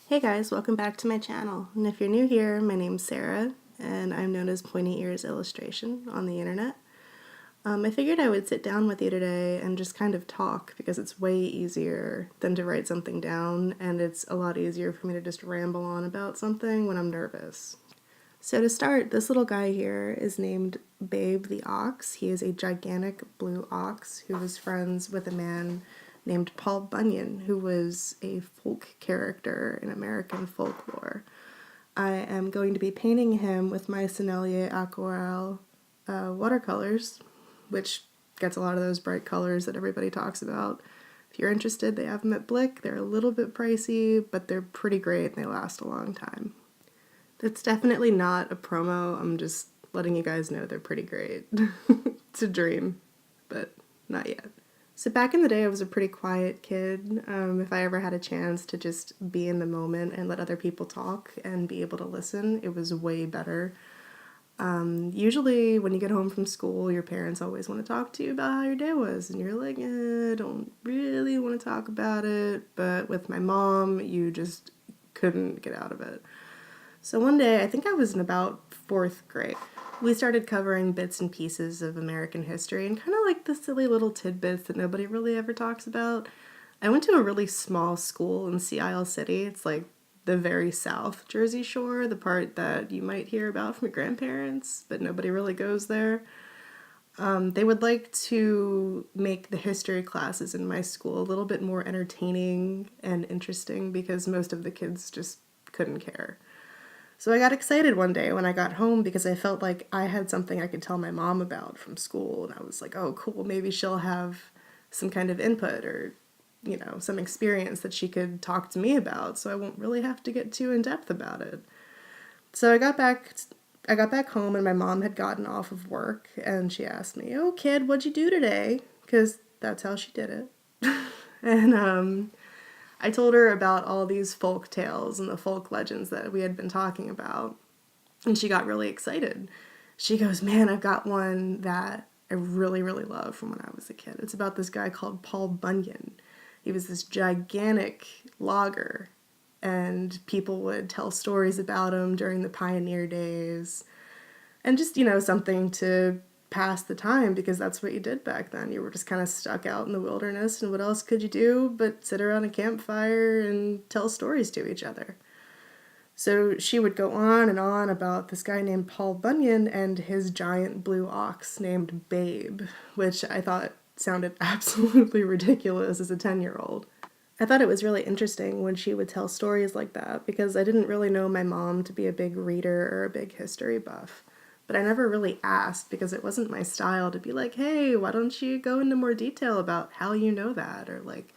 Hey guys, welcome back to my channel. And if you're new here, my name's Sarah, and I'm known as Pointy Ears Illustration on the internet. I figured I would sit down with you today and just kind of talk because it's way easier than to write something down, and it's a lot easier for me to just ramble on about something when I'm nervous. So to start, this little guy here is named Babe the Ox. He is a gigantic blue ox who was friends with a man named Paul Bunyan, who was a folk character in American folklore. I am going to be painting him with my Sennelier Aquarelle watercolors, which gets a lot of those bright colors that everybody talks about. If you're interested, they have them at Blick. They're a little bit pricey, but they're pretty great and they last a long time. That's definitely not a promo. I'm just letting you guys know they're pretty great. It's a dream, but not yet. So back in the day, I was a pretty quiet kid. If I ever had a chance to just be in the moment and let other people talk and be able to listen, it was way better. Usually when you get home from school, your parents always want to talk to you about how your day was, and you're like, I don't really want to talk about it. But with my mom, you just couldn't get out of it. So one day, I think I was in about 4th grade, we started covering bits and pieces of American history and kind of like the silly little tidbits that nobody really ever talks about. I went to a really small school in Sea Isle City. It's like the very south Jersey Shore, the part that you might hear about from your grandparents, but nobody really goes there. They would like to make the history classes in my school a little bit more entertaining and interesting because most of the kids just couldn't care. So I got excited one day when I got home because I felt like I had something I could tell my mom about from school. And I was like, oh, cool, maybe she'll have some kind of input or, some experience that she could talk to me about so I won't really have to get too in-depth about it. So I got back home and my mom had gotten off of work and she asked me, oh, kid, what'd you do today? Because that's how she did it. And I told her about all these folk tales and the folk legends that we had been talking about, and she got really excited. She goes, man, I've got one that I really, really love from when I was a kid. It's about this guy called Paul Bunyan. He was this gigantic logger, and people would tell stories about him during the pioneer days, and just, something to pass the time because that's what you did back then. You were just kind of stuck out in the wilderness, and what else could you do but sit around a campfire and tell stories to each other? So she would go on and on about this guy named Paul Bunyan and his giant blue ox named Babe, which I thought sounded absolutely ridiculous as a 10-year-old. I thought it was really interesting when she would tell stories like that because I didn't really know my mom to be a big reader or a big history buff. But I never really asked because it wasn't my style to be like, hey, why don't you go into more detail about how you know that or like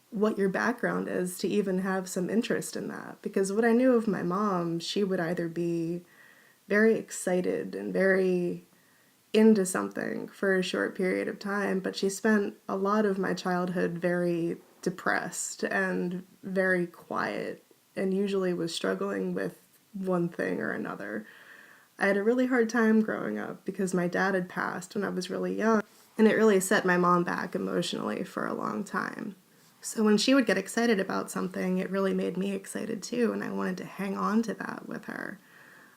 what your background is to even have some interest in that. Because what I knew of my mom, she would either be very excited and very into something for a short period of time, but she spent a lot of my childhood very depressed and very quiet and usually was struggling with one thing or another. I had a really hard time growing up because my dad had passed when I was really young, and it really set my mom back emotionally for a long time. So when she would get excited about something, it really made me excited too, and I wanted to hang on to that with her.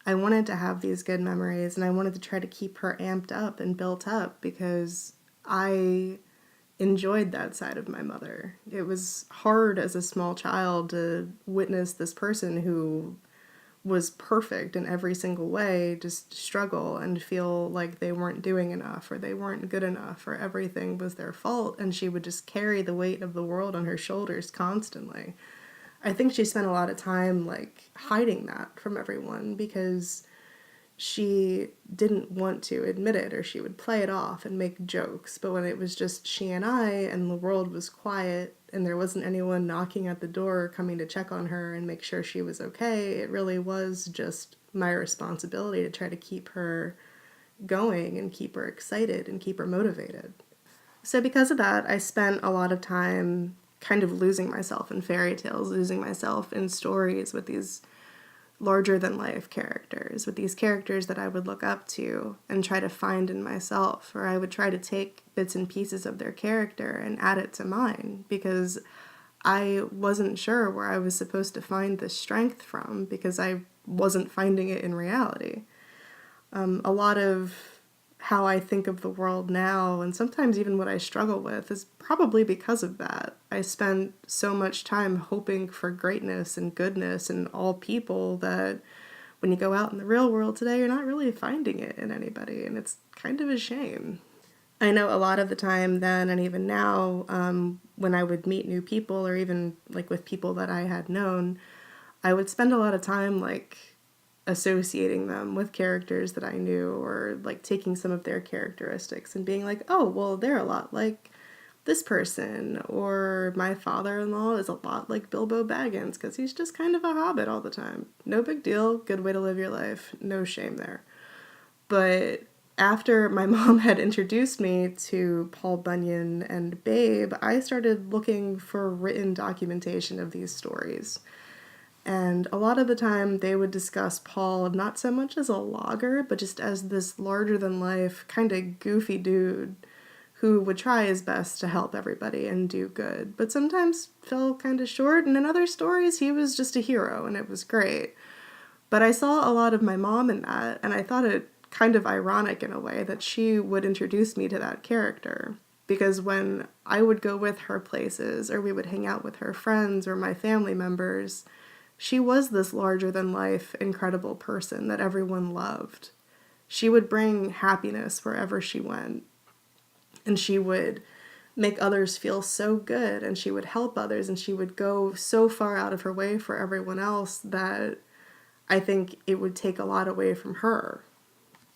I wanted to have these good memories, and I wanted to try to keep her amped up and built up because I enjoyed that side of my mother. It was hard as a small child to witness this person who was perfect in every single way just struggle and feel like they weren't doing enough or they weren't good enough or everything was their fault, and she would just carry the weight of the world on her shoulders constantly. I think she spent a lot of time like hiding that from everyone because she didn't want to admit it, or she would play it off and make jokes. But when it was just she and I and the world was quiet and there wasn't anyone knocking at the door coming to check on her and make sure she was okay, it really was just my responsibility to try to keep her going and keep her excited and keep her motivated. So because of that, I spent a lot of time kind of losing myself in fairy tales, losing myself in stories with these larger than life characters, with these characters that I would look up to and try to find in myself, or I would try to take bits and pieces of their character and add it to mine because I wasn't sure where I was supposed to find this strength from because I wasn't finding it in reality. A lot of how I think of the world now, and sometimes even what I struggle with, is probably because of that. I spent so much time hoping for greatness and goodness in all people that when you go out in the real world today, you're not really finding it in anybody, and it's kind of a shame. I know a lot of the time then and even now, when I would meet new people or even like with people that I had known, I would spend a lot of time like associating them with characters that I knew or like taking some of their characteristics and being like, oh, well, they're a lot like this person, or my father-in-law is a lot like Bilbo Baggins because he's just kind of a hobbit all the time. No big deal, good way to live your life, no shame there. But after my mom had introduced me to Paul Bunyan and Babe, I started looking for written documentation of these stories. And a lot of the time they would discuss Paul not so much as a logger, but just as this larger than life, kind of goofy dude who would try his best to help everybody and do good, but sometimes fell kind of short. And in other stories, he was just a hero and it was great. But I saw a lot of my mom in that, and I thought it kind of ironic in a way that she would introduce me to that character. Because when I would go with her places, or we would hang out with her friends or my family members, she was this larger-than-life, incredible person that everyone loved. She would bring happiness wherever she went. And she would make others feel so good, and she would help others, and she would go so far out of her way for everyone else that I think it would take a lot away from her.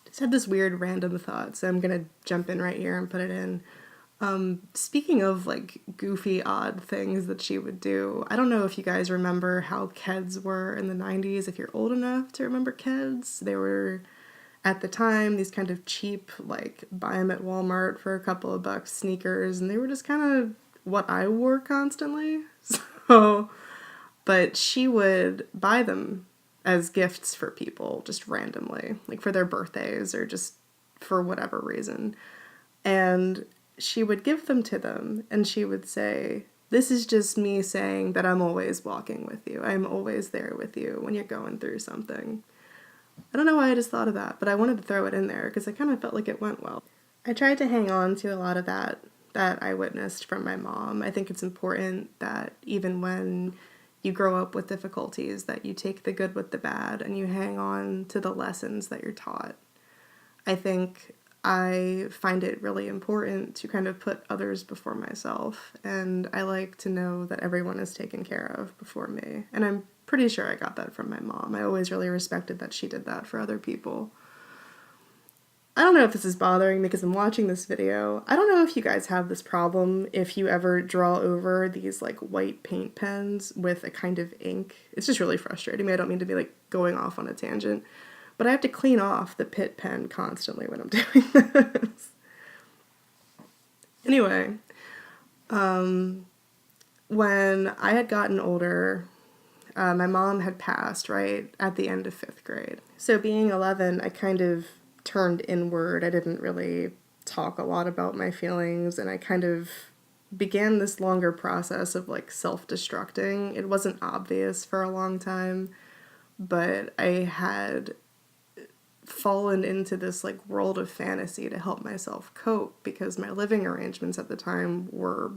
Just had this weird random thought, so I'm gonna jump in right here and put it in. Speaking of like goofy, odd things that she would do, I don't know if you guys remember how Keds were in the 90s, if you're old enough to remember Keds. They were, at the time, these kind of cheap, like, buy them at Walmart for a couple of bucks sneakers, and they were just kind of what I wore constantly. So, but she would buy them as gifts for people, just randomly, like for their birthdays or just for whatever reason. And she would give them to them, and she would say, this is just me saying that I'm always walking with you. I'm always there with you when you're going through something. I don't know why I just thought of that, but I wanted to throw it in there because I kind of felt like it went well. I tried to hang on to a lot of that I witnessed from my mom. I think it's important that even when you grow up with difficulties, that you take the good with the bad and you hang on to the lessons that you're taught. I think I find it really important to kind of put others before myself, and I like to know that everyone is taken care of before me, and I'm pretty sure I got that from my mom. I always really respected that she did that for other people. I don't know if this is bothering me because I'm watching this video. I don't know if you guys have this problem if you ever draw over these like white paint pens with a kind of ink. It's just really frustrating me. I don't mean to be like going off on a tangent, but I have to clean off the Pitt pen constantly when I'm doing this. Anyway, when I had gotten older, my mom had passed right at the end of 5th grade. So being 11, I kind of turned inward. I didn't really talk a lot about my feelings, and I kind of began this longer process of like self-destructing. It wasn't obvious for a long time, but I had fallen into this like world of fantasy to help myself cope because my living arrangements at the time were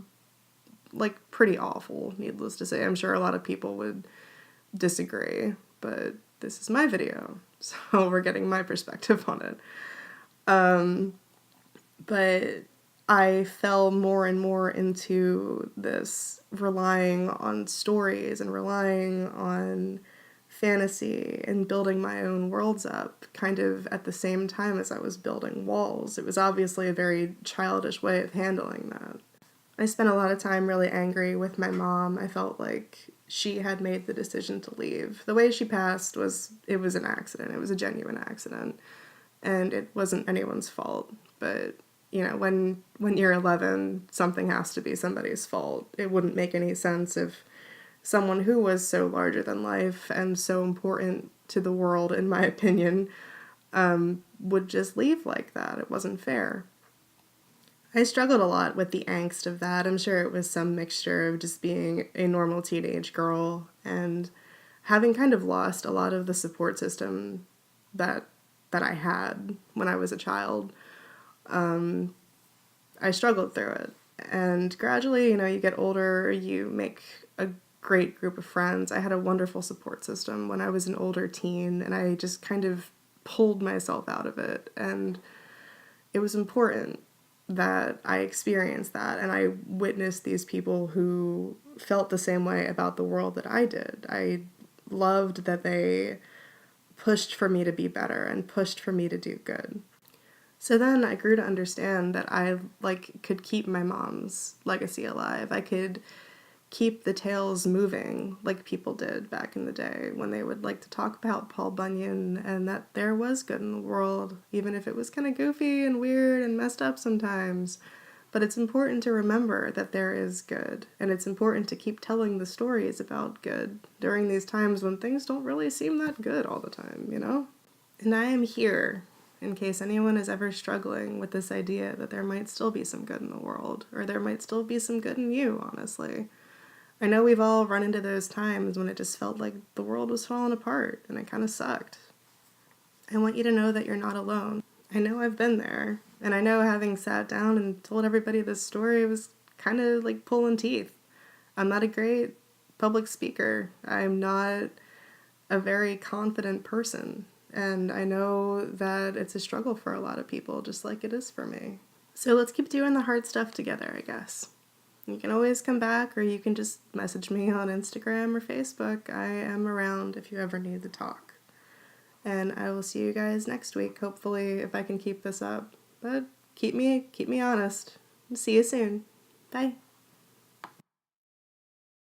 like pretty awful, needless to say. I'm sure a lot of people would disagree, but this is my video, so we're getting my perspective on it. But I fell more and more into this relying on stories and relying on fantasy and building my own worlds up kind of at the same time as I was building walls. It was obviously a very childish way of handling that. I spent a lot of time really angry with my mom. I felt like she had made the decision to leave. The way she passed it was an accident. It was a genuine accident. And it wasn't anyone's fault. But, you know, when you're 11, something has to be somebody's fault. It wouldn't make any sense if someone who was so larger than life and so important to the world, in my opinion, would just leave like that. It wasn't fair. I struggled a lot with the angst of that. I'm sure it was some mixture of just being a normal teenage girl and having kind of lost a lot of the support system that I had when I was a child. I struggled through it. And gradually, you get older, you make a great group of friends. I had a wonderful support system when I was an older teen, and I just kind of pulled myself out of it. And it was important that I experienced that and I witnessed these people who felt the same way about the world that I did. I loved that they pushed for me to be better and pushed for me to do good. So then I grew to understand that I could keep my mom's legacy alive. I could keep the tales moving like people did back in the day when they would like to talk about Paul Bunyan and that there was good in the world, even if it was kind of goofy and weird and messed up sometimes. But it's important to remember that there is good, and it's important to keep telling the stories about good during these times when things don't really seem that good all the time. And I am here in case anyone is ever struggling with this idea that there might still be some good in the world, or there might still be some good in you, honestly. I know we've all run into those times when it just felt like the world was falling apart and it kind of sucked. I want you to know that you're not alone. I know I've been there, and I know having sat down and told everybody this story was kind of like pulling teeth. I'm not a great public speaker. I'm not a very confident person, and I know that it's a struggle for a lot of people, just like it is for me. So let's keep doing the hard stuff together, I guess. You can always come back, or you can just message me on Instagram or Facebook. I am around if you ever need to talk. And I will see you guys next week, hopefully, if I can keep this up. But keep me honest. See you soon. Bye.